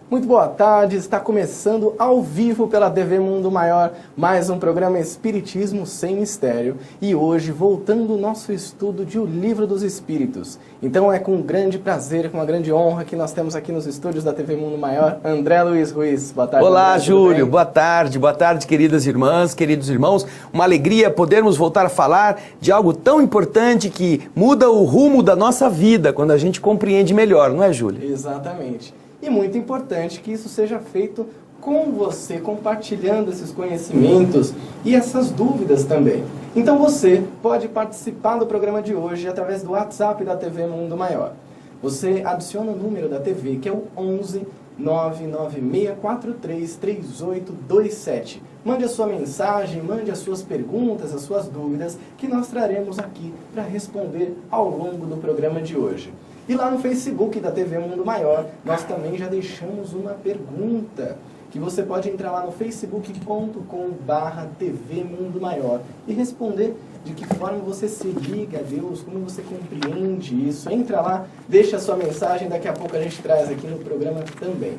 Muito boa tarde, está começando ao vivo pela TV Mundo Maior, mais um programa Espiritismo Sem Mistério, e hoje voltando o nosso estudo de O Livro dos Espíritos. Então é com grande prazer, com uma grande honra que nós temos aqui nos estúdios da TV Mundo Maior, André Luiz Ruiz. Boa tarde. Olá, André, Júlio, boa tarde, queridas irmãs, queridos irmãos. Uma alegria podermos voltar a falar de algo tão importante que muda o rumo da nossa vida quando a gente compreende melhor, não é, Júlio? Exatamente. E muito importante que isso seja feito com você, compartilhando esses conhecimentos e essas dúvidas também. Então você pode participar do programa de hoje através do WhatsApp da TV Mundo Maior. Você adiciona o número da TV, que é o 11 99643 3827. Mande a sua mensagem, mande as suas perguntas, as suas dúvidas, que nós traremos aqui para responder ao longo do programa de hoje. E lá no Facebook da TV Mundo Maior, nós também já deixamos uma pergunta, que você pode entrar lá no facebook.com/TV Mundo Maior e responder de que forma você se liga a Deus, como você compreende isso. Entra lá, deixa a sua mensagem, daqui a pouco a gente traz aqui no programa também.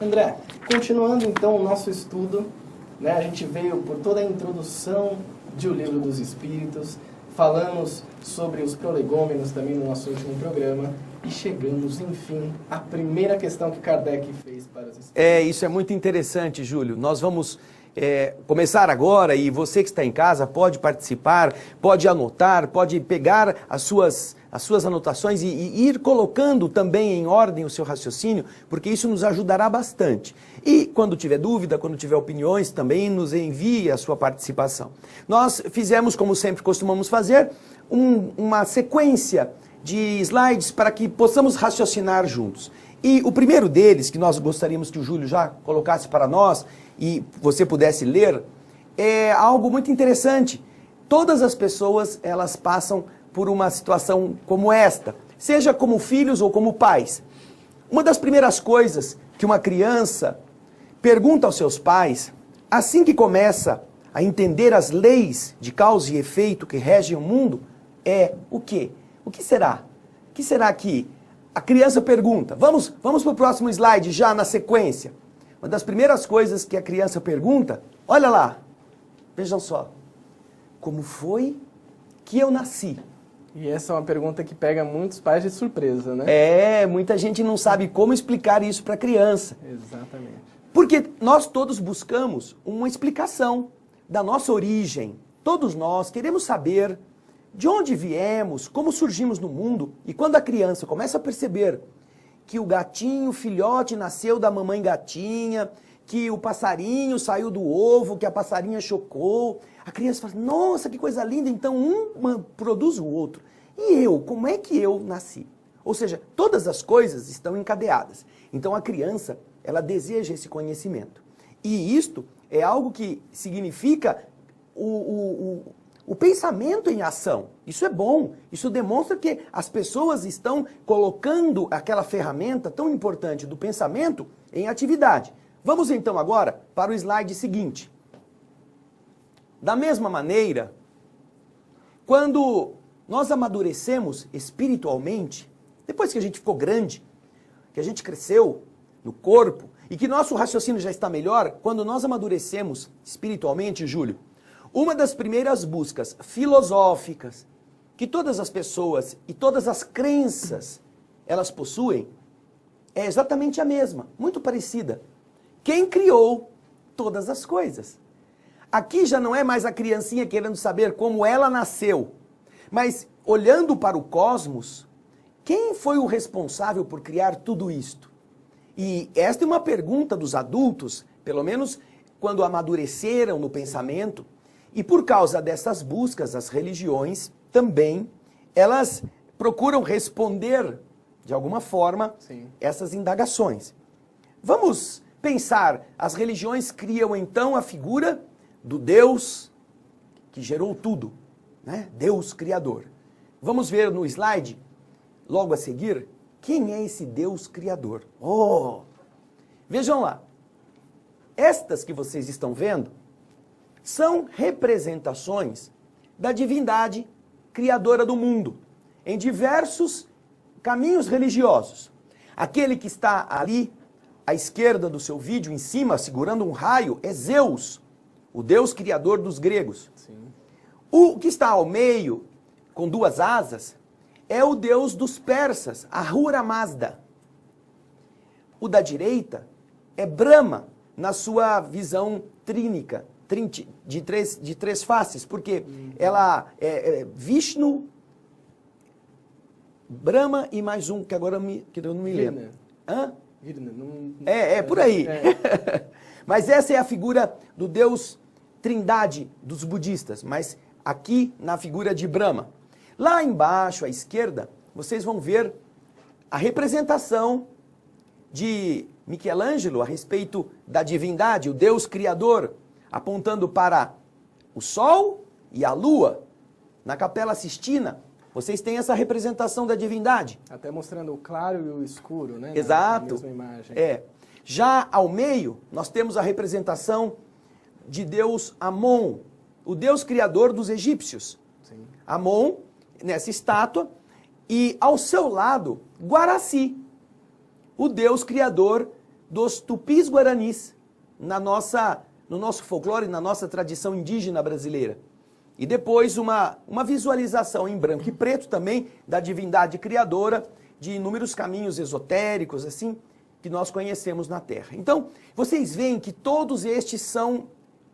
André, continuando então o nosso estudo, né, a gente veio por toda a introdução de O Livro dos Espíritos, falamos sobre os prolegômenos também no nosso último programa e chegamos, enfim, à primeira questão que Kardec fez para os espíritos. Isso é muito interessante, Júlio. Nós vamos começar agora e você que está em casa pode participar, pode anotar, pode pegar as suas anotações e ir colocando também em ordem o seu raciocínio, porque isso nos ajudará bastante. E quando tiver dúvida, quando tiver opiniões, também nos envie a sua participação. Nós fizemos, como sempre costumamos fazer, uma sequência de slides para que possamos raciocinar juntos. E o primeiro deles, que nós gostaríamos que o Júlio já colocasse para nós e você pudesse ler, é algo muito interessante. Todas as pessoas, elas passam por uma situação como esta, seja como filhos ou como pais. Uma das primeiras coisas que uma criança pergunta aos seus pais, assim que começa a entender as leis de causa e efeito que regem o mundo, é o quê? O que será? O que será que a criança pergunta? Vamos para o próximo slide, já na sequência. Uma das primeiras coisas que a criança pergunta, olha lá, vejam só, como foi que eu nasci? E essa é uma pergunta que pega muitos pais de surpresa, né? Muita gente não sabe como explicar isso para a criança. Exatamente. Porque nós todos buscamos uma explicação da nossa origem. Todos nós queremos saber de onde viemos, como surgimos no mundo. E quando a criança começa a perceber que o gatinho, filhote, nasceu da mamãe gatinha, que o passarinho saiu do ovo, que a passarinha chocou, a criança fala, nossa, que coisa linda, então um produz o outro. E eu, como é que eu nasci? Ou seja, todas as coisas estão encadeadas. Então a criança, ela deseja esse conhecimento. E isto é algo que significa o pensamento em ação. Isso é bom, isso demonstra que as pessoas estão colocando aquela ferramenta tão importante do pensamento em atividade. Vamos então agora para o slide seguinte. Da mesma maneira, quando nós amadurecemos espiritualmente, depois que a gente ficou grande, que a gente cresceu no corpo e que nosso raciocínio já está melhor, quando nós amadurecemos espiritualmente, Júlio, uma das primeiras buscas filosóficas que todas as pessoas e todas as crenças elas possuem é exatamente a mesma, muito parecida. Quem criou todas as coisas? Aqui já não é mais a criancinha querendo saber como ela nasceu, mas olhando para o cosmos, quem foi o responsável por criar tudo isto? E esta é uma pergunta dos adultos, pelo menos quando amadureceram no pensamento, e por causa dessas buscas, as religiões também, elas procuram responder, de alguma forma, essas indagações. Vamos pensar, as religiões criam então a figura do Deus que gerou tudo, né? Deus Criador. Vamos ver no slide, logo a seguir, quem é esse Deus Criador? Vejam lá. Estas que vocês estão vendo são representações da divindade criadora do mundo, em diversos caminhos religiosos. Aquele que está ali à esquerda do seu vídeo, em cima, segurando um raio, é Zeus, o deus criador dos gregos. Sim. O que está ao meio, com duas asas, é o deus dos persas, Ahura Mazda. O da direita é Brahma, na sua visão trínica, de três faces, porque ela é Vishnu, Brahma e mais um, que agora que eu não me lembro. Virna. Hã? Virna, não... Por aí. É. Mas essa é a figura do deus trindade dos budistas, mas aqui na figura de Brahma. Lá embaixo, à esquerda, vocês vão ver a representação de Michelangelo a respeito da divindade, o Deus Criador, apontando para o Sol e a Lua. Na Capela Sistina, vocês têm essa representação da divindade. Até mostrando o claro e o escuro, né? Exato. Na mesma imagem. Já ao meio, nós temos a representação de Deus Amon, o Deus Criador dos egípcios. Sim. Amon, nessa estátua, e ao seu lado, Guaraci, o Deus Criador dos Tupis-Guaranis, no nosso folclore, na nossa tradição indígena brasileira. E depois uma visualização em branco e preto também da divindade criadora de inúmeros caminhos esotéricos, assim, que nós conhecemos na Terra. Então, vocês veem que todos estes são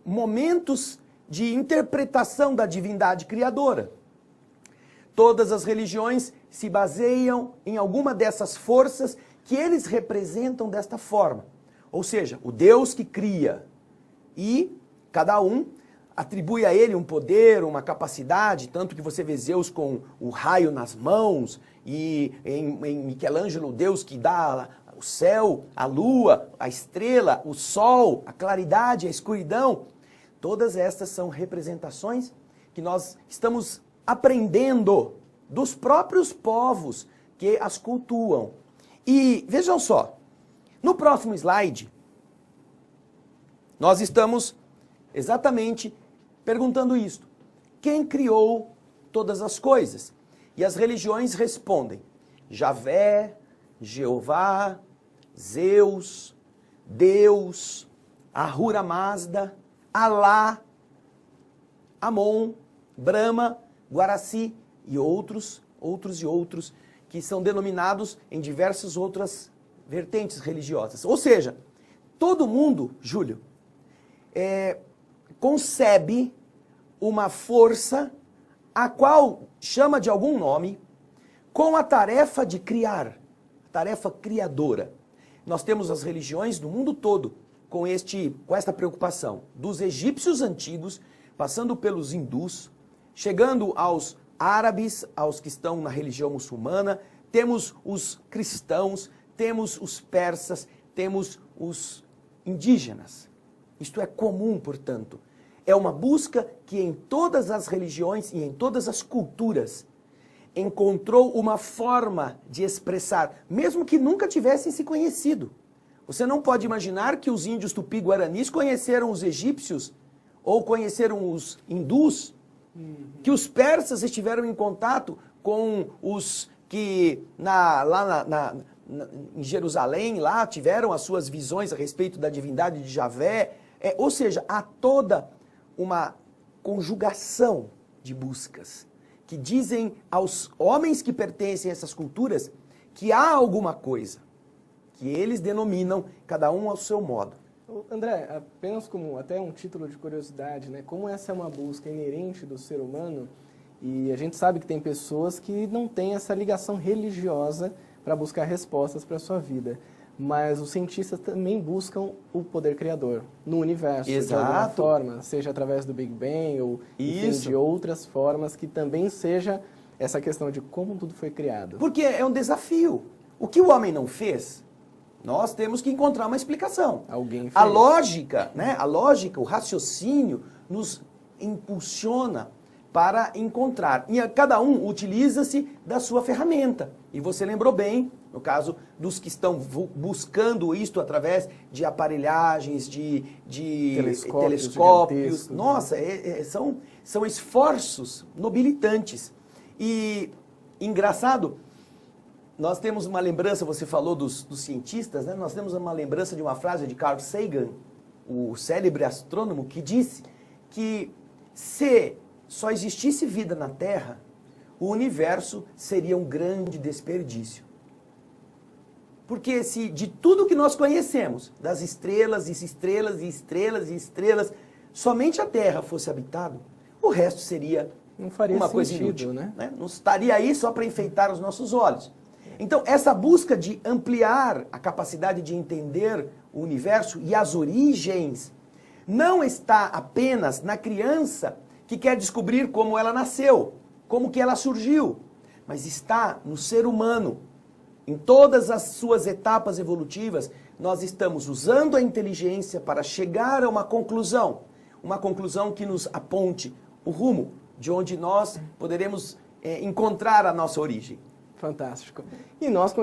momentos de interpretação da divindade criadora. Todas as religiões se baseiam em alguma dessas forças que eles representam desta forma. Ou seja, o Deus que cria. E cada um atribui a ele um poder, uma capacidade, tanto que você vê Zeus com o raio nas mãos, e em Michelangelo, o Deus que dá o céu, a lua, a estrela, o sol, a claridade, a escuridão. Todas estas são representações que nós estamos aprendendo dos próprios povos que as cultuam. E vejam só, no próximo slide, nós estamos exatamente perguntando isto. Quem criou todas as coisas? E as religiões respondem: Javé, Jeová, Zeus, Deus, Ahura Mazda, Alá, Amon, Brahma, Guaraci e outros que são denominados em diversas outras vertentes religiosas. Ou seja, todo mundo, Júlio, concebe uma força a qual chama de algum nome com a tarefa de criar, tarefa criadora. Nós temos as religiões do mundo todo com esta preocupação, dos egípcios antigos, passando pelos hindus, chegando aos árabes, aos que estão na religião muçulmana, temos os cristãos, temos os persas, temos os indígenas. Isto é comum, portanto. É uma busca que em todas as religiões e em todas as culturas encontrou uma forma de expressar, mesmo que nunca tivessem se conhecido. Você não pode imaginar que os índios tupi-guaranis conheceram os egípcios ou conheceram os hindus, que os persas estiveram em contato com os que em Jerusalém lá tiveram as suas visões a respeito da divindade de Javé. Ou seja, há toda uma conjugação de buscas que dizem aos homens que pertencem a essas culturas que há alguma coisa que eles denominam, cada um ao seu modo. André, apenas como até um título de curiosidade, né? Como essa é uma busca inerente do ser humano, e a gente sabe que tem pessoas que não têm essa ligação religiosa para buscar respostas para a sua vida. Mas os cientistas também buscam o poder criador no universo, de alguma forma, seja através do Big Bang ou enfim, de outras formas, que também seja essa questão de como tudo foi criado. Porque é um desafio. O que o homem não fez, nós temos que encontrar uma explicação. Alguém fez. A lógica, né? A lógica, o raciocínio nos impulsiona para encontrar. E cada um utiliza-se da sua ferramenta. E você lembrou bem no caso dos que estão buscando isto através de aparelhagens, de telescópios. Nossa, são esforços nobilitantes. E, engraçado, nós temos uma lembrança, você falou dos cientistas, né? Nós temos uma lembrança de uma frase de Carl Sagan, o célebre astrônomo, que disse que se só existisse vida na Terra, o universo seria um grande desperdício. Porque se de tudo que nós conhecemos, das estrelas, e estrelas, e estrelas, e estrelas, somente a Terra fosse habitada, o resto seria uma coisa inútil, né? Não estaria aí só para enfeitar os nossos olhos. Então, essa busca de ampliar a capacidade de entender o universo e as origens não está apenas na criança que quer descobrir como ela nasceu, como que ela surgiu, mas está no ser humano. Em todas as suas etapas evolutivas, nós estamos usando a inteligência para chegar a uma conclusão que nos aponte o rumo de onde nós poderemos encontrar a nossa origem. Fantástico. E nós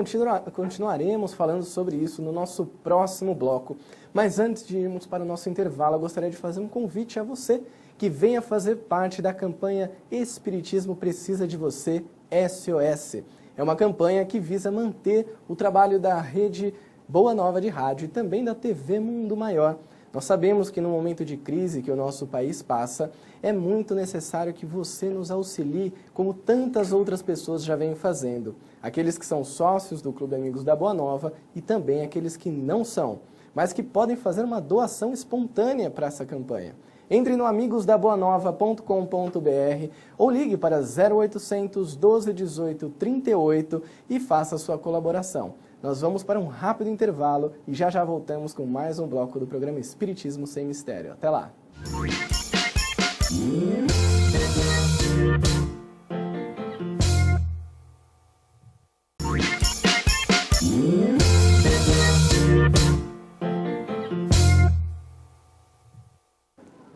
continuaremos falando sobre isso no nosso próximo bloco. Mas antes de irmos para o nosso intervalo, eu gostaria de fazer um convite a você que venha fazer parte da campanha Espiritismo Precisa de Você, SOS. É uma campanha que visa manter o trabalho da Rede Boa Nova de Rádio e também da TV Mundo Maior. Nós sabemos que no momento de crise que o nosso país passa, é muito necessário que você nos auxilie, como tantas outras pessoas já vêm fazendo. Aqueles que são sócios do Clube Amigos da Boa Nova e também aqueles que não são, mas que podem fazer uma doação espontânea para essa campanha. Entre no amigosdaboanova.com.br ou ligue para 0800 12 18 38 e faça a sua colaboração. Nós vamos para um rápido intervalo e já voltamos com mais um bloco do programa Espiritismo Sem Mistério. Até lá!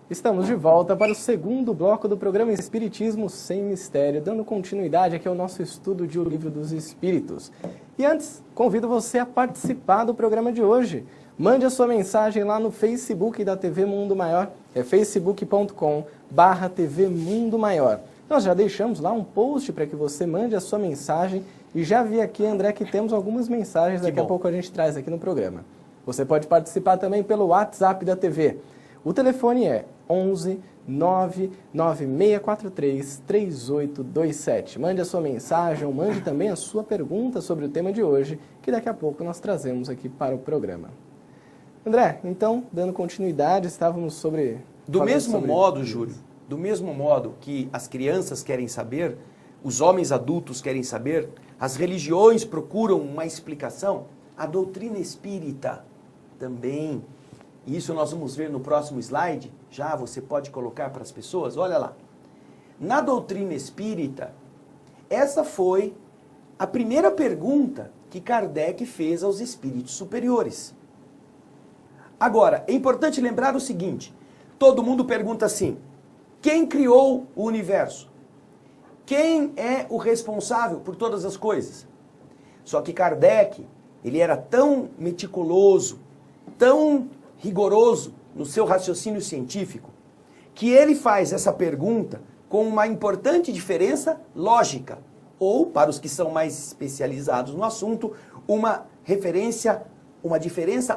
Estamos de volta para o segundo bloco do programa Espiritismo Sem Mistério, dando continuidade aqui ao nosso estudo de O Livro dos Espíritos. E antes, convido você a participar do programa de hoje. Mande a sua mensagem lá no Facebook da TV Mundo Maior, é facebook.com/TV Mundo Maior. Nós já deixamos lá um post para que você mande a sua mensagem e já vi aqui, André, que temos algumas mensagens, daqui a pouco a gente traz aqui no programa. Você pode participar também pelo WhatsApp da TV. O telefone é 11 99643 3827. Mande a sua mensagem ou mande também a sua pergunta sobre o tema de hoje, que daqui a pouco nós trazemos aqui para o programa. André, então, dando continuidade, estávamos sobre... Do mesmo modo, Júlio, do mesmo modo que as crianças querem saber, os homens adultos querem saber, as religiões procuram uma explicação, a doutrina espírita também. Isso nós vamos ver no próximo slide. Já você pode colocar para as pessoas, olha lá. Na doutrina espírita, essa foi a primeira pergunta que Kardec fez aos espíritos superiores. Agora, é importante lembrar o seguinte, todo mundo pergunta assim, quem criou o universo? Quem é o responsável por todas as coisas? Só que Kardec, ele era tão meticuloso, tão rigoroso no seu raciocínio científico, que ele faz essa pergunta com uma importante diferença lógica, ou, para os que são mais especializados no assunto, uma diferença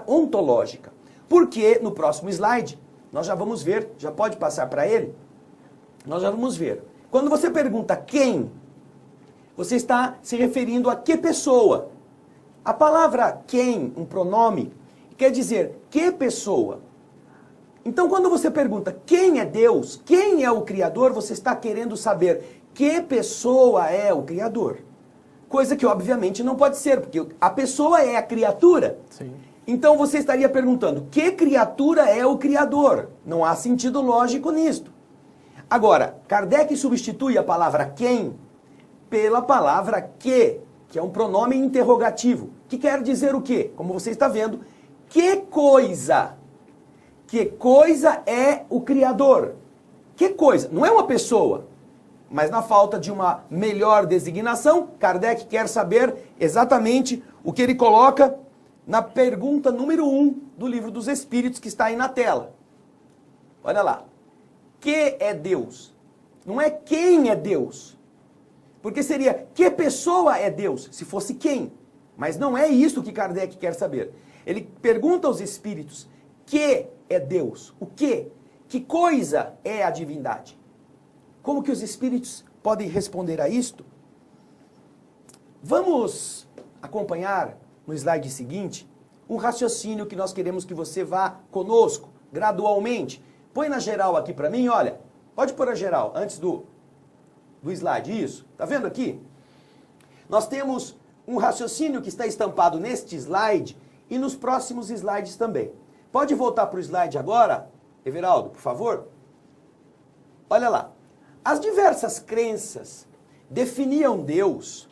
ontológica. Porque no próximo slide, nós já vamos ver, já pode passar para ele, nós já vamos ver. Quando você pergunta quem, você está se referindo a que pessoa? A palavra quem, um pronome, quer dizer que pessoa. Então, quando você pergunta quem é Deus, quem é o Criador, você está querendo saber que pessoa é o Criador. Coisa que, obviamente, não pode ser, porque a pessoa é a criatura. Sim. Então, você estaria perguntando que criatura é o Criador. Não há sentido lógico nisto. Agora, Kardec substitui a palavra quem pela palavra que é um pronome interrogativo, que quer dizer o quê? Como você está vendo, que coisa é o Criador? Que coisa? Não é uma pessoa. Mas na falta de uma melhor designação, Kardec quer saber exatamente o que ele coloca na pergunta número 1 do Livro dos Espíritos, que está aí na tela. Olha lá. Que é Deus? Não é quem é Deus. Porque seria que pessoa é Deus, se fosse quem. Mas não é isso que Kardec quer saber. Ele pergunta aos espíritos, que é Deus? O quê? Que coisa é a divindade? Como que os espíritos podem responder a isto? Vamos acompanhar no slide seguinte um raciocínio que nós queremos que você vá conosco, gradualmente. Põe na geral aqui para mim, olha. Pode pôr a geral, antes do slide, isso. Tá vendo aqui? Nós temos um raciocínio que está estampado neste slide e nos próximos slides também. Pode voltar para o slide agora, Everaldo, por favor? Olha lá. As diversas crenças definiam Deus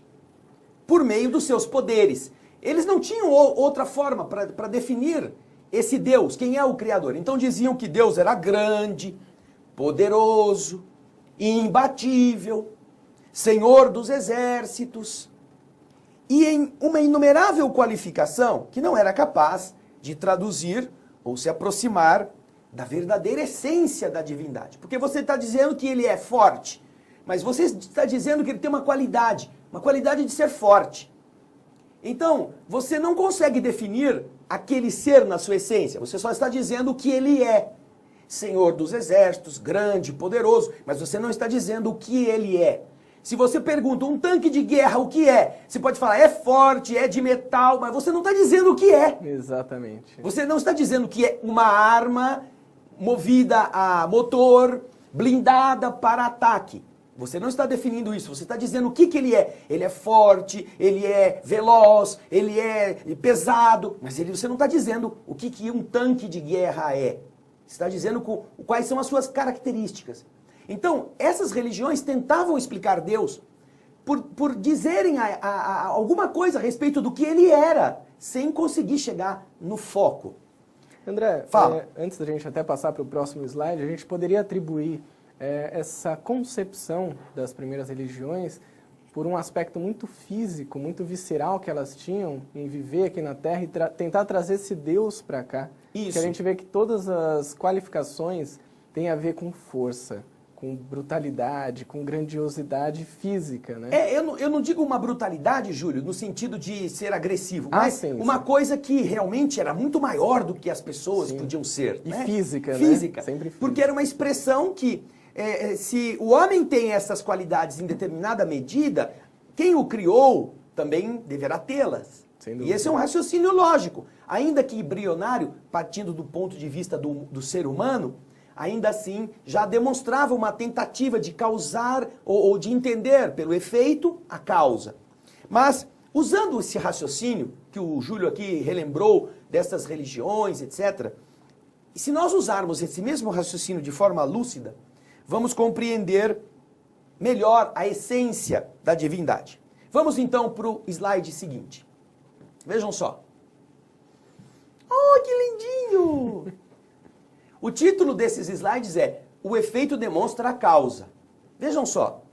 por meio dos seus poderes. Eles não tinham outra forma para definir esse Deus, quem é o Criador. Então diziam que Deus era grande, poderoso, imbatível, Senhor dos exércitos, e em uma inumerável qualificação que não era capaz de traduzir ou se aproximar da verdadeira essência da divindade. Porque você está dizendo que ele é forte, mas você está dizendo que ele tem uma qualidade de ser forte. Então, você não consegue definir aquele ser na sua essência, você só está dizendo o que ele é. Senhor dos exércitos, grande, poderoso, mas você não está dizendo o que ele é. Se você pergunta um tanque de guerra o que é, você pode falar é forte, é de metal, mas você não está dizendo o que é. Exatamente. Você não está dizendo que é uma arma movida a motor, blindada para ataque. Você não está definindo isso, você está dizendo o que ele é. Ele é forte, ele é veloz, ele é pesado, mas você não está dizendo o que um tanque de guerra é. Você está dizendo quais são as suas características. Então, essas religiões tentavam explicar Deus por dizerem alguma coisa a respeito do que ele era, sem conseguir chegar no foco. André, Fala. Antes da gente até passar para o próximo slide, a gente poderia atribuir essa concepção das primeiras religiões por um aspecto muito físico, muito visceral que elas tinham em viver aqui na Terra e tentar trazer esse Deus para cá. Isso. Que a gente vê que todas as qualificações têm a ver com força, com brutalidade, com grandiosidade física, né? Eu não digo uma brutalidade, Júlio, no sentido de ser agressivo, mas sim, uma sim. coisa que realmente era muito maior do que as pessoas Sim. podiam ser. E né? física, né? Física. Sempre física. Porque era uma expressão que, se o homem tem essas qualidades em determinada medida, quem o criou também deverá tê-las. Sem E dúvida. esse é um raciocínio lógico. Ainda que embrionário, partindo do ponto de vista do ser humano, ainda assim já demonstrava uma tentativa de causar ou de entender pelo efeito a causa. Mas, usando esse raciocínio, que o Júlio aqui relembrou, dessas religiões, etc., e se nós usarmos esse mesmo raciocínio de forma lúcida, vamos compreender melhor a essência da divindade. Vamos então para o slide seguinte. Vejam só. Oh, que lindinho! O título desses slides é O efeito demonstra a causa. Vejam só.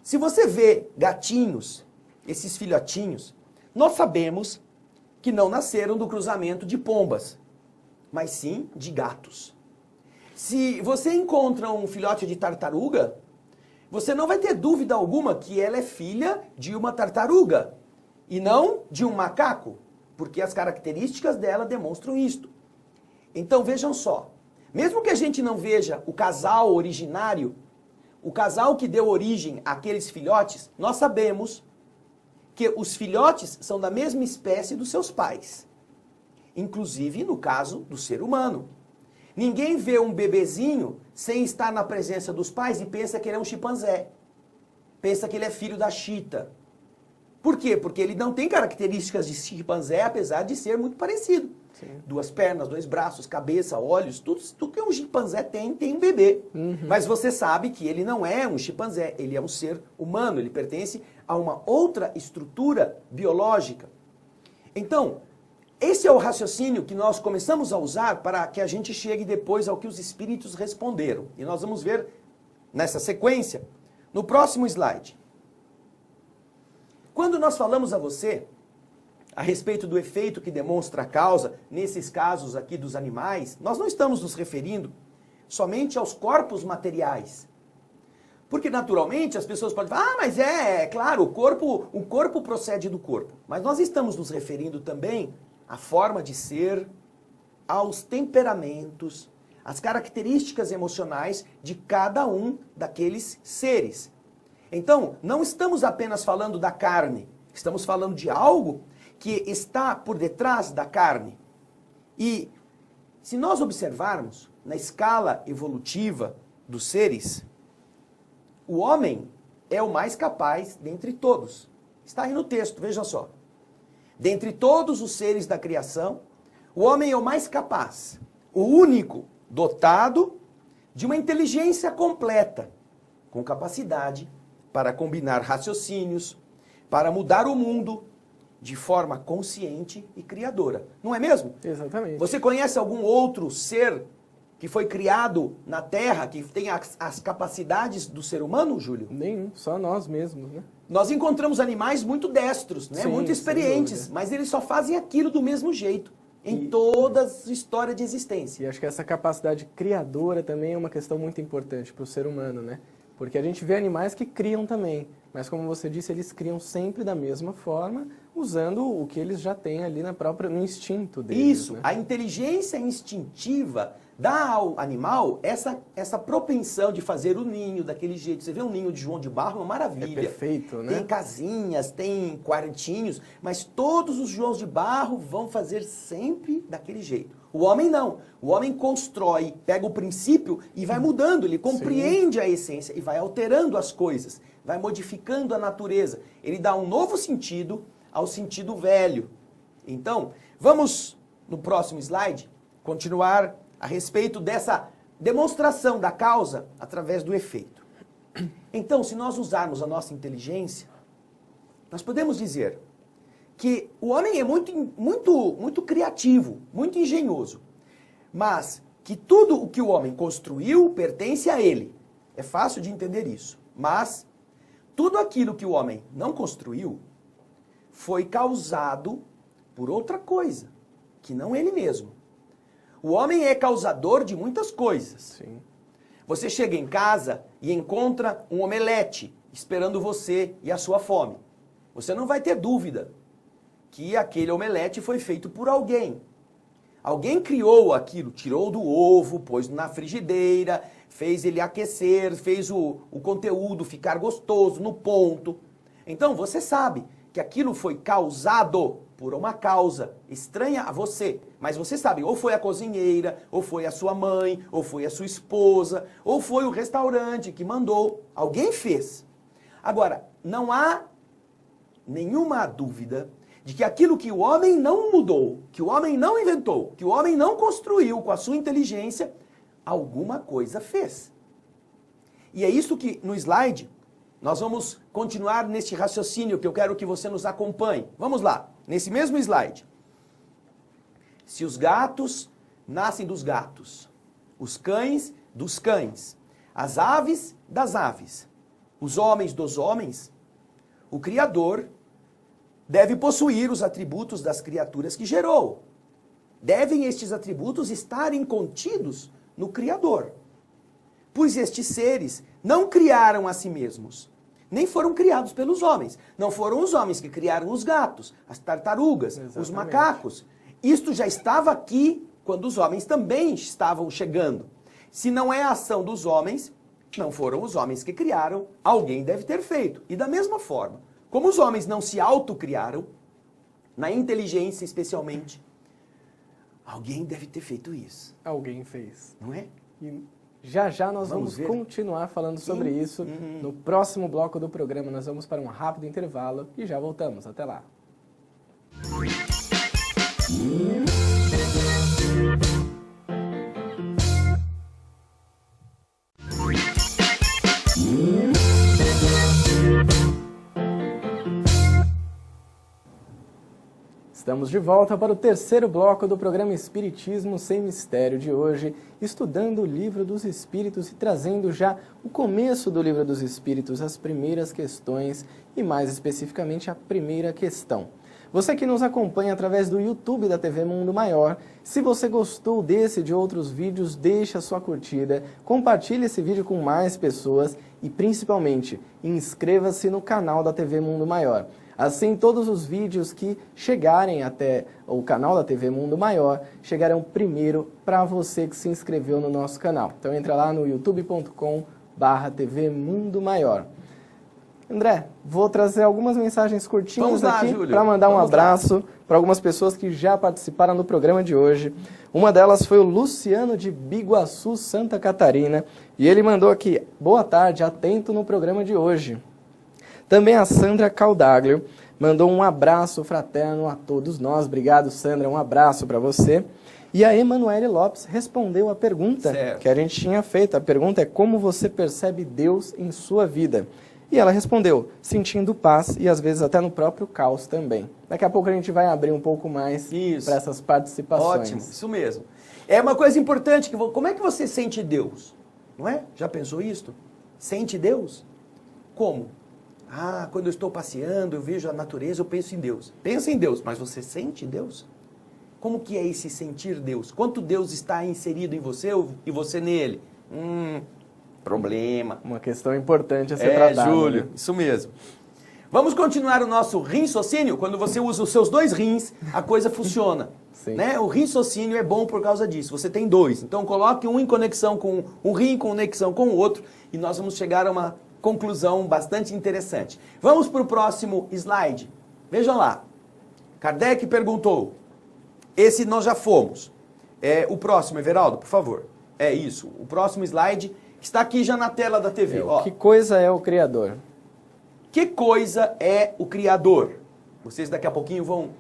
Se você vê gatinhos, esses filhotinhos, nós sabemos que não nasceram do cruzamento de pombas, mas sim de gatos. Se você encontra um filhote de tartaruga, você não vai ter dúvida alguma que ela é filha de uma tartaruga e não de um macaco, porque as características dela demonstram isto. Então vejam só, mesmo que a gente não veja o casal originário, o casal que deu origem àqueles filhotes, nós sabemos que os filhotes são da mesma espécie dos seus pais, inclusive no caso do ser humano. Ninguém vê um bebezinho sem estar na presença dos pais e pensa que ele é um chimpanzé. Pensa que ele é filho da chita. Por quê? Porque ele não tem características de chimpanzé, apesar de ser muito parecido. Sim. 2 pernas, 2 braços, cabeça, olhos, tudo que um chimpanzé tem um bebê. Uhum. Mas você sabe que ele não é um chimpanzé, ele é um ser humano, ele pertence a uma outra estrutura biológica. Então, esse é o raciocínio que nós começamos a usar para que a gente chegue depois ao que os espíritos responderam. E nós vamos ver, nessa sequência, no próximo slide. Quando nós falamos a você a respeito do efeito que demonstra a causa, nesses casos aqui dos animais, nós não estamos nos referindo somente aos corpos materiais. Porque naturalmente as pessoas podem falar, mas claro, o corpo procede do corpo. Mas nós estamos nos referindo também à forma de ser, aos temperamentos, às características emocionais de cada um daqueles seres. Então, não estamos apenas falando da carne, estamos falando de algo que está por detrás da carne. E se nós observarmos na escala evolutiva dos seres, o homem é o mais capaz dentre todos. Está aí no texto, veja só. Dentre todos os seres da criação, o homem é o mais capaz, o único dotado de uma inteligência completa, com capacidade para combinar raciocínios, para mudar o mundo de forma consciente e criadora. Não é mesmo? Exatamente. Você conhece algum outro ser que foi criado na Terra, que tem as capacidades do ser humano, Júlio? Nenhum, só nós mesmos, né? Nós encontramos animais muito destros, né? Sim, Muito experientes, mas eles só fazem aquilo do mesmo jeito, em toda a história de existência. E acho que essa capacidade criadora também é uma questão muito importante para o ser humano, né? Porque a gente vê animais que criam também, mas como você disse, eles criam sempre da mesma forma, usando o que eles já têm ali no instinto deles. Isso, né? a inteligência instintiva dá ao animal essa propensão de fazer o ninho daquele jeito. Você vê um ninho de João de Barro, é uma maravilha. É perfeito, né? Tem casinhas, tem quartinhos, mas todos os Joãos de Barro vão fazer sempre daquele jeito. O homem não. O homem constrói, pega o princípio e vai mudando. Ele compreende a essência e vai alterando as coisas, vai modificando a natureza. Ele dá um novo sentido ao sentido velho. Então, vamos no próximo slide continuar a respeito dessa demonstração da causa através do efeito. Então, se nós usarmos a nossa inteligência, nós podemos dizer que o homem é muito criativo, muito engenhoso, mas que tudo o que o homem construiu pertence a ele. É fácil de entender isso. Mas tudo aquilo que o homem não construiu foi causado por outra coisa, que não ele mesmo. O homem é causador de muitas coisas. Sim. Você chega em casa e encontra um omelete esperando você e a sua fome. Você não vai ter dúvida que aquele omelete foi feito por alguém. Alguém criou aquilo, tirou do ovo, pôs na frigideira, fez ele aquecer, fez o conteúdo ficar gostoso, no ponto. Então você sabe que aquilo foi causado por uma causa estranha a você. Mas você sabe, ou foi a cozinheira, ou foi a sua mãe, ou foi a sua esposa, ou foi o restaurante que mandou. Alguém fez. Agora, não há nenhuma dúvida de que aquilo que o homem não mudou, que o homem não inventou, que o homem não construiu com a sua inteligência, alguma coisa fez. E é isso que no slide nós vamos continuar neste raciocínio que eu quero que você nos acompanhe. Vamos lá, nesse mesmo slide. Se os gatos nascem dos gatos, os cães dos cães, as aves das aves, os homens dos homens, o Criador deve possuir os atributos das criaturas que gerou. Devem estes atributos estarem contidos no Criador. Pois estes seres não criaram a si mesmos, nem foram criados pelos homens. Não foram os homens que criaram os gatos, as tartarugas, os macacos. Isto já estava aqui quando os homens também estavam chegando. Se não é a ação dos homens, não foram os homens que criaram, alguém deve ter feito. E da mesma forma, como os homens não se autocriaram, na inteligência especialmente, alguém deve ter feito isso. Alguém fez. Não é? E já nós vamos continuar falando sobre isso. No próximo bloco do programa nós vamos para um rápido intervalo e já voltamos. Até lá. Estamos de volta para o terceiro bloco do programa Espiritismo Sem Mistério de hoje, estudando o Livro dos Espíritos e trazendo já o começo do Livro dos Espíritos, as primeiras questões e mais especificamente a primeira questão. Você que nos acompanha através do YouTube da TV Mundo Maior, se você gostou desse e de outros vídeos, deixe a sua curtida, compartilhe esse vídeo com mais pessoas e principalmente inscreva-se no canal da TV Mundo Maior. Assim, todos os vídeos que chegarem até o canal da TV Mundo Maior chegarão primeiro para você que se inscreveu no nosso canal. Então entra lá no youtube.com/TV Mundo Maior. André, vou trazer algumas mensagens curtinhas aqui para mandar um abraço para algumas pessoas que já participaram do programa de hoje. Uma delas foi o Luciano de Biguaçu, Santa Catarina, e ele mandou aqui: boa tarde, atento no programa de hoje. Também a Sandra Caldaglio mandou um abraço fraterno a todos nós. Obrigado, Sandra, um abraço para você. E a Emanuele Lopes respondeu a pergunta que a gente tinha feito. A pergunta é: como você percebe Deus em sua vida? E ela respondeu: sentindo paz e às vezes até no próprio caos também. Daqui a pouco a gente vai abrir um pouco mais para essas participações. Ótimo, isso mesmo. É uma coisa importante, como é que você sente Deus? Não é? Já pensou isso? Sente Deus? Como? Ah, quando eu estou passeando, eu vejo a natureza, eu penso em Deus. Pensa em Deus, mas você sente Deus? Como que é esse sentir Deus? Quanto Deus está inserido em você e você nele? Problema. Uma questão importante a ser tratada. Júlio, né? Isso mesmo. Vamos continuar o nosso raciocínio? Quando você usa os seus dois rins, a coisa funciona. Sim. Né? O raciocínio é bom por causa disso. Você tem dois. Então coloque um em conexão com um rim, em conexão com o outro, e nós vamos chegar a uma conclusão bastante interessante. Vamos para o próximo slide. Vejam lá. Kardec perguntou. Esse nós já fomos. O próximo, Everaldo, por favor. É isso. O próximo slide está aqui já na tela da TV. Ó. Que coisa é o Criador? Que coisa é o Criador? Vocês daqui a pouquinho vão...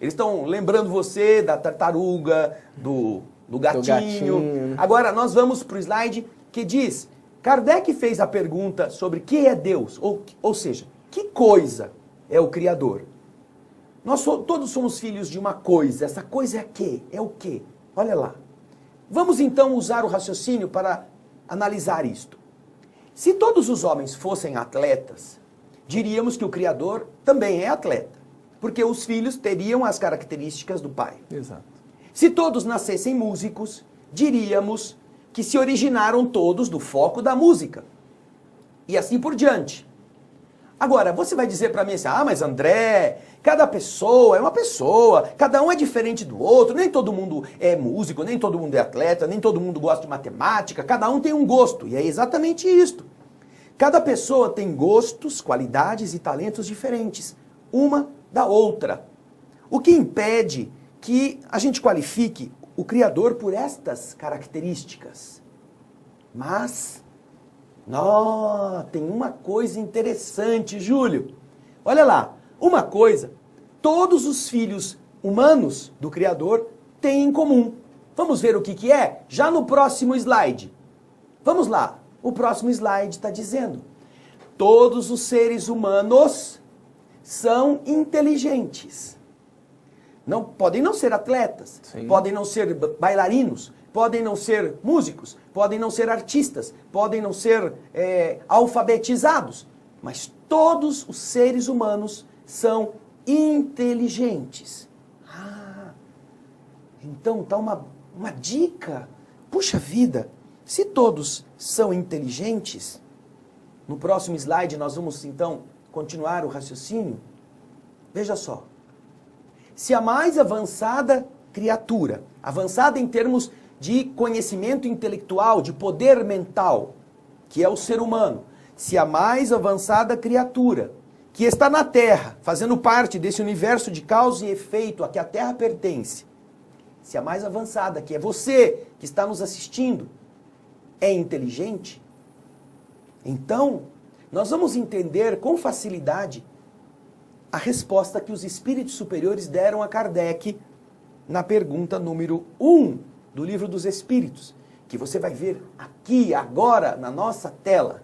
Eles estão lembrando você da tartaruga, do gatinho. Agora nós vamos para o slide que diz... Kardec fez a pergunta sobre o que é Deus, ou seja, que coisa é o Criador? Nós todos somos filhos de uma coisa, essa coisa é quê? É o quê? Olha lá. Vamos então usar o raciocínio para analisar isto. Se todos os homens fossem atletas, diríamos que o Criador também é atleta, porque os filhos teriam as características do pai. Exato. Se todos nascessem músicos, diríamos que se originaram todos do foco da música. E assim por diante. Agora, você vai dizer para mim assim, mas André, cada pessoa é uma pessoa, cada um é diferente do outro, nem todo mundo é músico, nem todo mundo é atleta, nem todo mundo gosta de matemática, cada um tem um gosto, e é exatamente isto. Cada pessoa tem gostos, qualidades e talentos diferentes, uma da outra. O que impede que a gente qualifique o Criador por estas características. Mas, tem uma coisa interessante, Júlio. Olha lá, uma coisa, todos os filhos humanos do Criador têm em comum. Vamos ver o que é? Já no próximo slide. Vamos lá, o próximo slide está dizendo: todos os seres humanos são inteligentes. Podem não ser atletas, Sim. Podem não ser bailarinos, podem não ser músicos, podem não ser artistas, podem não ser alfabetizados, mas todos os seres humanos são inteligentes. Então tá uma dica. Puxa vida, se todos são inteligentes, no próximo slide nós vamos então continuar o raciocínio. Veja só. Se a mais avançada criatura, avançada em termos de conhecimento intelectual, de poder mental, que é o ser humano, se a mais avançada criatura, que está na Terra, fazendo parte desse universo de causa e efeito a que a Terra pertence, se a mais avançada, que é você que está nos assistindo, é inteligente, então nós vamos entender com facilidade a resposta que os espíritos superiores deram a Kardec na pergunta número 1 do Livro dos Espíritos, que você vai ver aqui, agora, na nossa tela.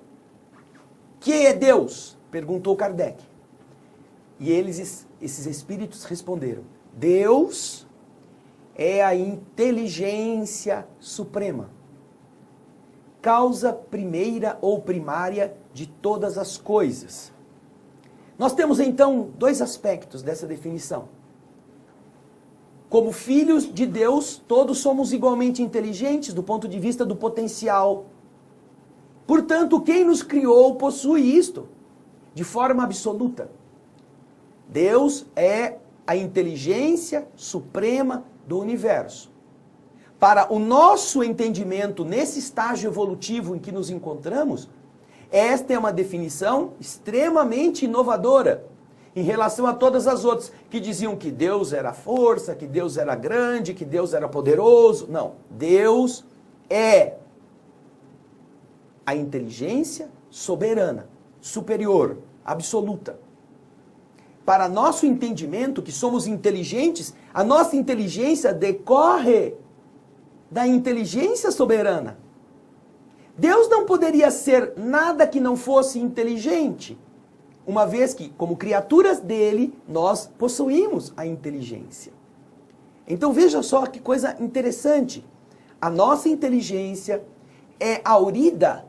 Que é Deus? Perguntou Kardec. E esses espíritos responderam: Deus é a inteligência suprema, causa primeira ou primária de todas as coisas. Nós temos então dois aspectos dessa definição. Como filhos de Deus, todos somos igualmente inteligentes do ponto de vista do potencial. Portanto, quem nos criou possui isto de forma absoluta. Deus é a inteligência suprema do universo. Para o nosso entendimento nesse estágio evolutivo em que nos encontramos, esta é uma definição extremamente inovadora em relação a todas as outras que diziam que Deus era força, que Deus era grande, que Deus era poderoso. Não, Deus é a inteligência soberana, superior, absoluta. Para nosso entendimento, que somos inteligentes, a nossa inteligência decorre da inteligência soberana. Deus não poderia ser nada que não fosse inteligente, uma vez que, como criaturas dele, nós possuímos a inteligência. Então veja só que coisa interessante. A nossa inteligência é aurida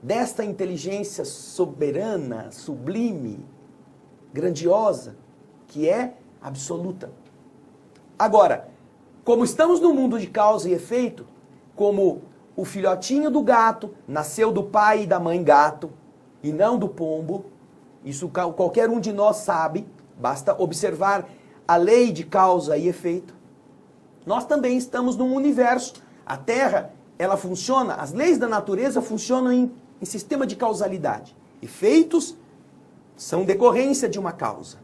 desta inteligência soberana, sublime, grandiosa, que é absoluta. Agora, como estamos no mundo de causa e efeito, como o filhotinho do gato nasceu do pai e da mãe gato, e não do pombo, isso qualquer um de nós sabe, basta observar a lei de causa e efeito. Nós também estamos num universo. A Terra, ela funciona, as leis da natureza funcionam em sistema de causalidade. Efeitos são decorrência de uma causa.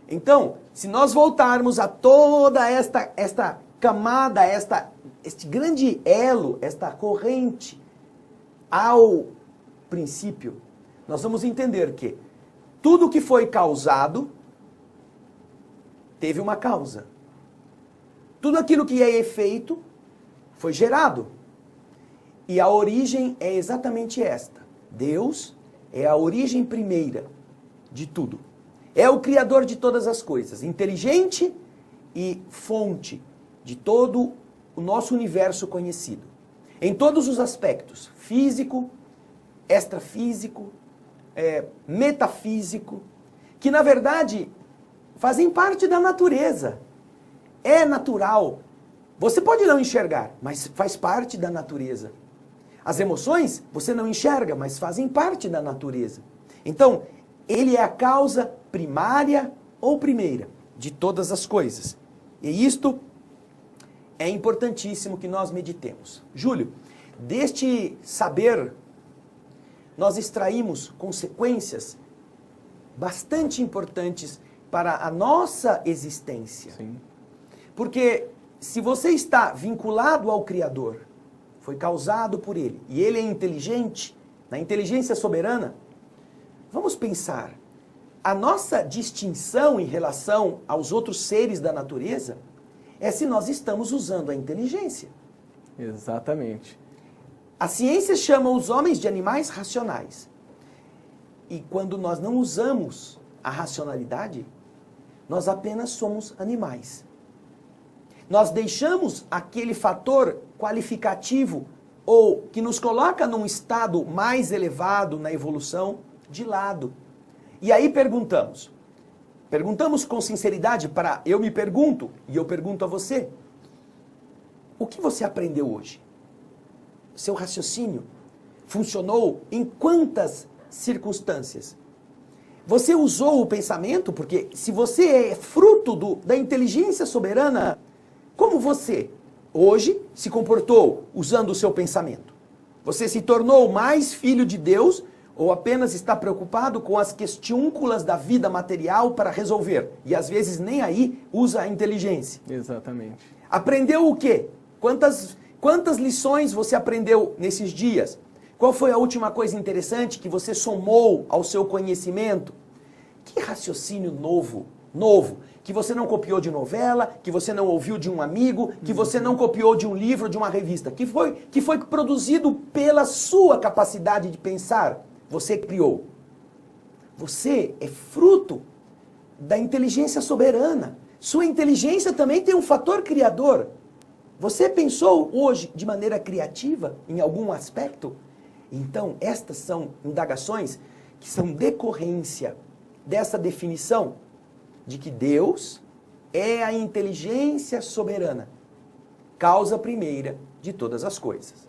Então, se nós voltarmos a toda esta camada, este grande elo, esta corrente, ao princípio, nós vamos entender que tudo que foi causado teve uma causa. Tudo aquilo que é efeito foi gerado. E a origem é exatamente esta. Deus é a origem primeira de tudo. É o criador de todas as coisas, inteligente e fonte de todo o nosso universo conhecido. Em todos os aspectos, físico, extrafísico, metafísico, que na verdade fazem parte da natureza. É natural. Você pode não enxergar, mas faz parte da natureza. As emoções você não enxerga, mas fazem parte da natureza. Então, ele é a causa primária ou primeira de todas as coisas. E isto é importantíssimo que nós meditemos. Júlio, deste saber, nós extraímos consequências bastante importantes para a nossa existência. Sim. Porque se você está vinculado ao Criador, foi causado por Ele, e Ele é inteligente, na inteligência soberana, vamos pensar, a nossa distinção em relação aos outros seres da natureza é se nós estamos usando a inteligência. Exatamente. A ciência chama os homens de animais racionais. E quando nós não usamos a racionalidade, nós apenas somos animais. Nós deixamos aquele fator qualificativo ou que nos coloca num estado mais elevado na evolução de lado. E aí perguntamos com sinceridade eu me pergunto e eu pergunto a você, o que você aprendeu hoje? Seu raciocínio funcionou em quantas circunstâncias? Você usou o pensamento? Porque se você é fruto da inteligência soberana, como você hoje se comportou usando o seu pensamento? Você se tornou mais filho de Deus ou apenas está preocupado com as questiúnculas da vida material para resolver? E às vezes nem aí usa a inteligência. Exatamente. Aprendeu o quê? Quantas lições você aprendeu nesses dias? Qual foi a última coisa interessante que você somou ao seu conhecimento? Que raciocínio novo, que você não copiou de novela, que você não ouviu de um amigo, que você não copiou de um livro, de uma revista, que foi produzido pela sua capacidade de pensar, você criou. Você é fruto da inteligência soberana. Sua inteligência também tem um fator criador. Você pensou hoje de maneira criativa em algum aspecto? Então, estas são indagações que são decorrência dessa definição de que Deus é a inteligência soberana, causa primeira de todas as coisas.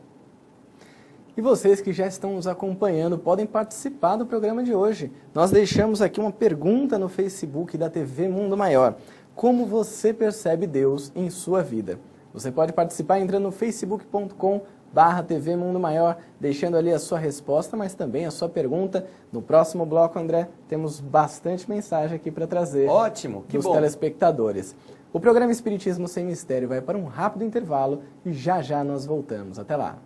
E vocês que já estão nos acompanhando podem participar do programa de hoje. Nós deixamos aqui uma pergunta no Facebook da TV Mundo Maior. Como você percebe Deus em sua vida? Você pode participar entrando no facebook.com/TV Mundo Maior, deixando ali a sua resposta, mas também a sua pergunta. No próximo bloco, André, temos bastante mensagem aqui para trazer. Ótimo, que dos bom. telespectadores. O programa Espiritismo Sem Mistério vai para um rápido intervalo e já já nós voltamos. Até lá.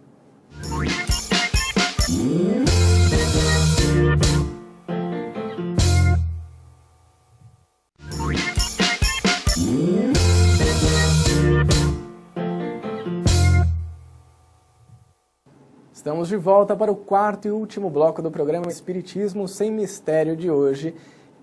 Estamos de volta para o quarto e último bloco do programa Espiritismo Sem Mistério de hoje,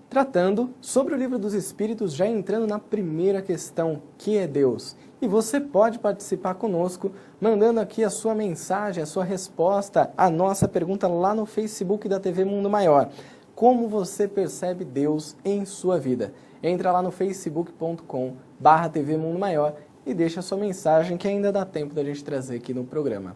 tratando sobre o Livro dos Espíritos, já entrando na primeira questão, que é Deus. E você pode participar conosco, mandando aqui a sua mensagem, a sua resposta à nossa pergunta lá no Facebook da TV Mundo Maior. Como você percebe Deus em sua vida? Entra lá no facebook.com/TV Mundo Maior e deixa a sua mensagem, que ainda dá tempo da gente trazer aqui no programa.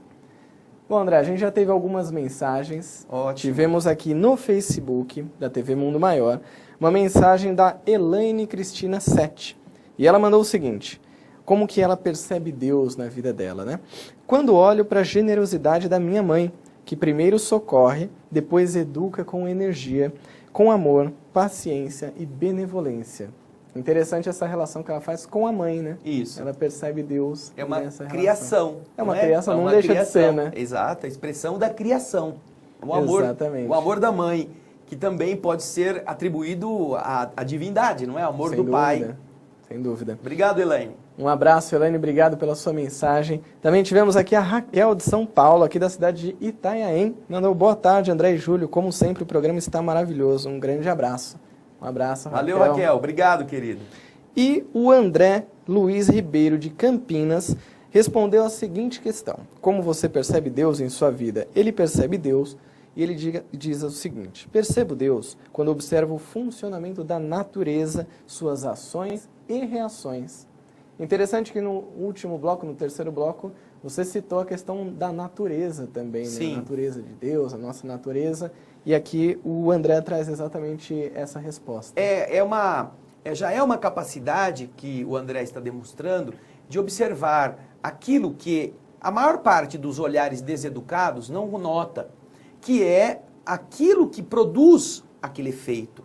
Bom, André, a gente já teve algumas mensagens. Ótimo. Tivemos aqui no Facebook da TV Mundo Maior uma mensagem da Elaine Cristina Sete. E ela mandou o seguinte: como que ela percebe Deus na vida dela, né? Quando olho para a generosidade da minha mãe, que primeiro socorre, depois educa com energia, com amor, paciência e benevolência. Interessante essa relação que ela faz com a mãe, né? Isso. Ela percebe Deus É uma nessa criação. relação. É uma não criação, É não uma deixa criação. de ser, né? Exato, a expressão da criação. O amor, Exatamente. o amor da mãe, que também pode ser atribuído à divindade, não é? O amor Sem do dúvida, pai. sem dúvida. Obrigado, Elaine. Um abraço, Elaine, obrigado pela sua mensagem. Também tivemos aqui a Raquel de São Paulo, aqui da cidade de Itanhaém. Mandou boa tarde, André e Júlio. Como sempre, o programa está maravilhoso. Um grande abraço. Um abraço, Raquel. Valeu, Raquel. Obrigado, querido. E o André Luiz Ribeiro, de Campinas, respondeu a seguinte questão: como você percebe Deus em sua vida? Ele percebe Deus e ele diz o seguinte: percebo Deus quando observo o funcionamento da natureza, suas ações e reações. Interessante que no último bloco, no terceiro bloco, você citou a questão da natureza também, né? Sim. A natureza de Deus, a nossa natureza. E aqui o André traz exatamente essa resposta. Já é uma capacidade que o André está demonstrando de observar aquilo que a maior parte dos olhares deseducados não nota, que é aquilo que produz aquele efeito.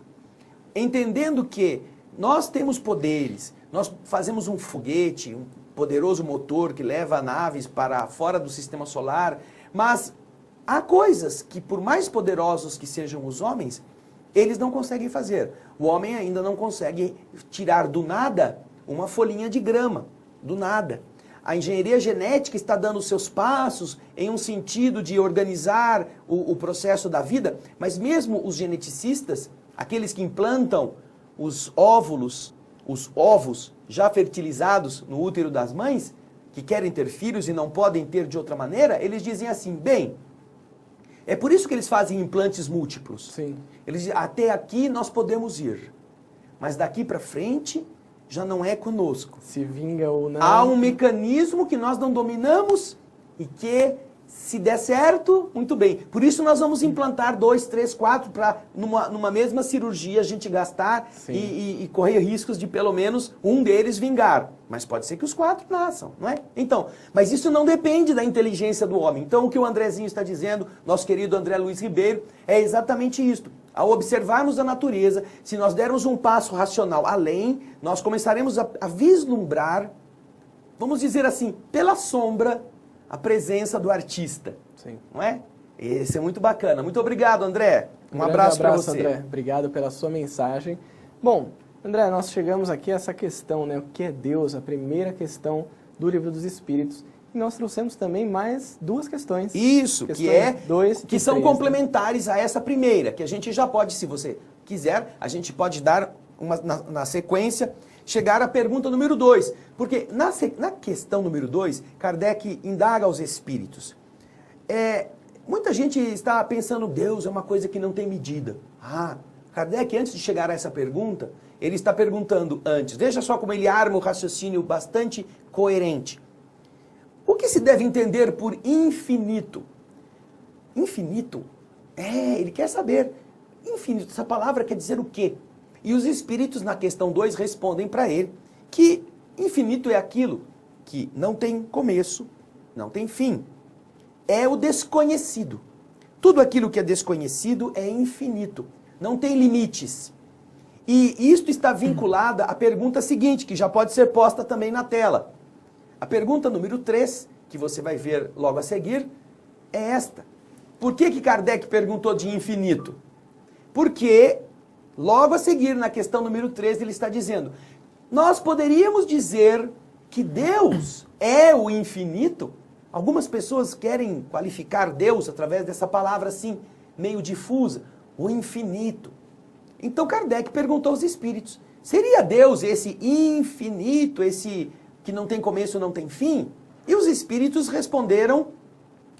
Entendendo que nós temos poderes, nós fazemos um foguete, um poderoso motor que leva naves para fora do sistema solar, mas há coisas que, por mais poderosos que sejam os homens, eles não conseguem fazer. O homem ainda não consegue tirar do nada uma folhinha de grama, do nada. A engenharia genética está dando os seus passos em um sentido de organizar o processo da vida, mas mesmo os geneticistas, aqueles que implantam os ovos já fertilizados no útero das mães, que querem ter filhos e não podem ter de outra maneira, eles dizem assim, bem, é por isso que eles fazem implantes múltiplos. Sim. Eles dizem, até aqui nós podemos ir, mas daqui para frente já não é conosco. Se vinga ou não. Há um mecanismo que nós não dominamos e que, se der certo, muito bem. Por isso nós vamos implantar 2, 3, 4 para numa mesma cirurgia a gente gastar e correr riscos de pelo menos um deles vingar. Mas pode ser que os 4 nasçam, não é? Então, mas isso não depende da inteligência do homem. Então o que o Andrezinho está dizendo, nosso querido André Luiz Ribeiro, é exatamente isto. Ao observarmos a natureza, se nós dermos um passo racional além, nós começaremos a vislumbrar, vamos dizer assim, pela sombra, a presença do artista. Sim. Não é? Esse é muito bacana. Muito obrigado, André. Um grande abraço para você. André. Obrigado pela sua mensagem. Bom, André, nós chegamos aqui a essa questão, né? O que é Deus? A primeira questão do Livro dos Espíritos. E nós trouxemos também mais 2 questões. Isso, que são 3, complementares a essa primeira, que a gente já pode, se você quiser, a gente pode dar na sequência, chegar à pergunta número 2. Porque na questão número 2, Kardec indaga aos espíritos. Muita gente está pensando, Deus é uma coisa que não tem medida. Kardec, antes de chegar a essa pergunta, ele está perguntando antes. Veja só como ele arma o raciocínio bastante coerente. O que se deve entender por infinito? Infinito? Ele quer saber. Infinito, essa palavra quer dizer o quê? E os espíritos, na questão 2, respondem para ele que infinito é aquilo que não tem começo, não tem fim. É o desconhecido. Tudo aquilo que é desconhecido é infinito. Não tem limites. E isto está vinculado à pergunta seguinte, que já pode ser posta também na tela. A pergunta número 3, que você vai ver logo a seguir, é esta. Por que Kardec perguntou de infinito? Porque, logo a seguir, na questão número 3, ele está dizendo, nós poderíamos dizer que Deus é o infinito? Algumas pessoas querem qualificar Deus através dessa palavra assim, meio difusa, o infinito. Então Kardec perguntou aos espíritos, seria Deus esse infinito, esse que não tem começo, não tem fim? E os espíritos responderam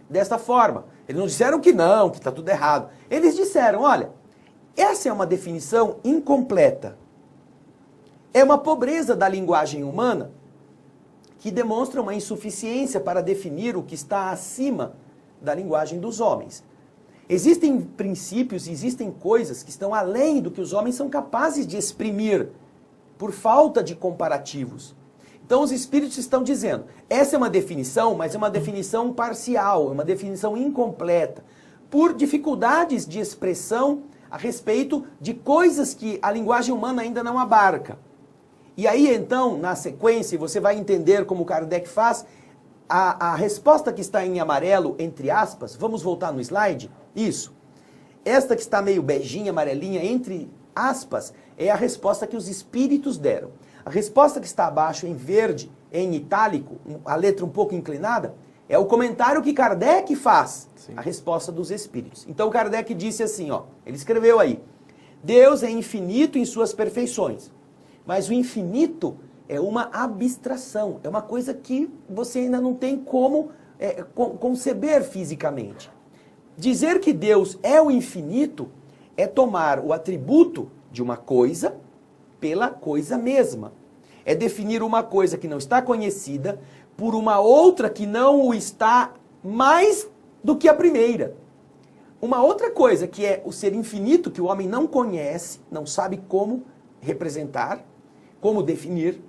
desta forma. Eles não disseram que não, que está tudo errado. Eles disseram, olha, essa é uma definição incompleta. É uma pobreza da linguagem humana que demonstra uma insuficiência para definir o que está acima da linguagem dos homens. Existem princípios, existem coisas que estão além do que os homens são capazes de exprimir, por falta de comparativos. Então os espíritos estão dizendo, essa é uma definição, mas é uma definição parcial, é uma definição incompleta, por dificuldades de expressão a respeito de coisas que a linguagem humana ainda não abarca. E aí, então, na sequência, você vai entender como Kardec faz, a resposta que está em amarelo, entre aspas, vamos voltar no slide? Isso. Esta que está meio beijinha, amarelinha, entre aspas, é a resposta que os espíritos deram. A resposta que está abaixo, em verde, em itálico, a letra um pouco inclinada, é o comentário que Kardec faz, Sim. A resposta dos espíritos. Então Kardec disse assim, ele escreveu aí, Deus é infinito em suas perfeições. Mas o infinito é uma abstração, é uma coisa que você ainda não tem como conceber fisicamente. Dizer que Deus é o infinito é tomar o atributo de uma coisa pela coisa mesma. É definir uma coisa que não está conhecida por uma outra que não o está mais do que a primeira. Uma outra coisa que é o ser infinito, que o homem não conhece, não sabe como representar, como definir,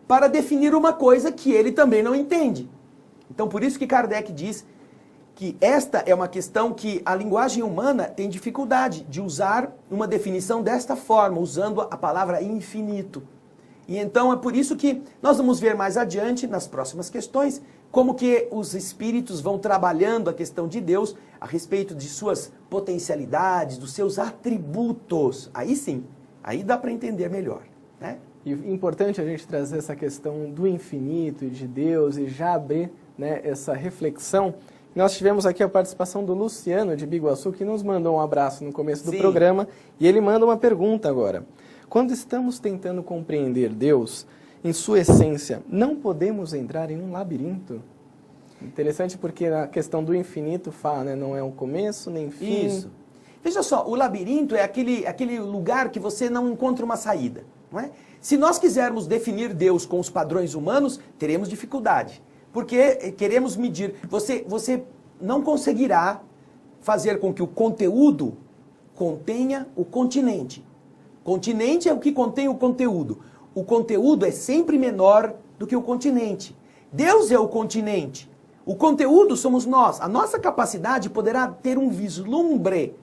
para definir uma coisa que ele também não entende. Então, por isso que Kardec diz que esta é uma questão que a linguagem humana tem dificuldade de usar uma definição desta forma, usando a palavra infinito. E então é por isso que nós vamos ver mais adiante, nas próximas questões, como que os espíritos vão trabalhando a questão de Deus a respeito de suas potencialidades, dos seus atributos. Aí sim, aí dá para entender melhor, né? E importante a gente trazer essa questão do infinito e de Deus e já abrir, né, essa reflexão. Nós tivemos aqui a participação do Luciano de Biguaçu, que nos mandou um abraço no começo do programa, e ele manda uma pergunta agora. Quando estamos tentando compreender Deus, em sua essência, não podemos entrar em um labirinto? Interessante porque a questão do infinito fala, né, não é um começo nem fim. Isso. Veja só, o labirinto é aquele lugar que você não encontra uma saída, não é? Se nós quisermos definir Deus com os padrões humanos, teremos dificuldade. Porque queremos medir. Você não conseguirá fazer com que o conteúdo contenha o continente. Continente é o que contém o conteúdo. O conteúdo é sempre menor do que o continente. Deus é o continente. O conteúdo somos nós. A nossa capacidade poderá ter um vislumbre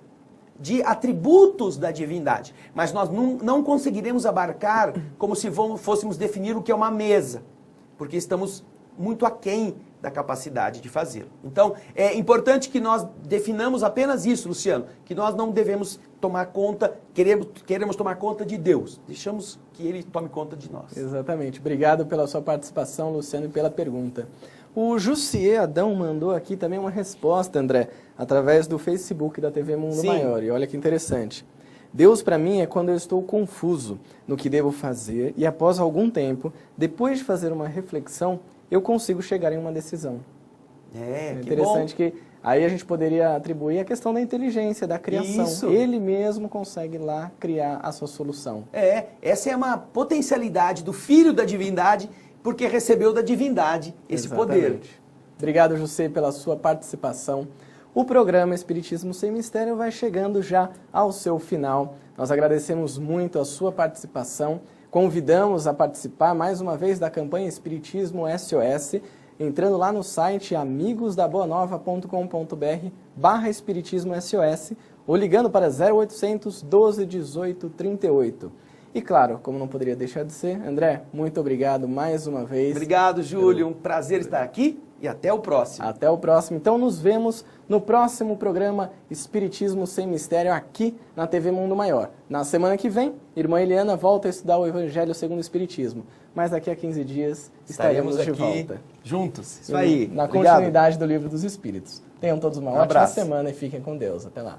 de atributos da divindade, mas nós não conseguiremos abarcar como se fôssemos definir o que é uma mesa, porque estamos muito aquém da capacidade de fazê-lo. Então, é importante que nós definamos apenas isso, Luciano, que nós não devemos tomar conta, queremos tomar conta de Deus, deixamos que Ele tome conta de nós. Exatamente. Obrigado pela sua participação, Luciano, e pela pergunta. O Jussier Adão mandou aqui também uma resposta, André, através do Facebook da TV Mundo Sim. Maior. E olha que interessante. Deus para mim é quando eu estou confuso no que devo fazer e após algum tempo, depois de fazer uma reflexão, eu consigo chegar em uma decisão. É, que interessante que aí a gente poderia atribuir a questão da inteligência, da criação. Isso. Ele mesmo consegue lá criar a sua solução. Essa é uma potencialidade do Filho da Divindade, porque recebeu da divindade esse poder. Obrigado, José, pela sua participação. O programa Espiritismo Sem Mistério vai chegando já ao seu final. Nós agradecemos muito a sua participação. Convidamos a participar mais uma vez da campanha Espiritismo SOS, entrando lá no site amigosdaboanova.com.br/Espiritismo SOS ou ligando para 0800 12 18 38. E claro, como não poderia deixar de ser, André, muito obrigado mais uma vez. Obrigado, Júlio. Um prazer estar aqui e até o próximo. Até o próximo. Então nos vemos no próximo programa Espiritismo Sem Mistério aqui na TV Mundo Maior. Na semana que vem, irmã Eliana volta a estudar o Evangelho segundo o Espiritismo. Mas daqui a 15 dias estaremos de aqui volta. Juntos. Isso aí. Na Obrigado. continuidade do Livro dos Espíritos. Tenham todos uma ótima abraço. semana e fiquem com Deus. Até lá.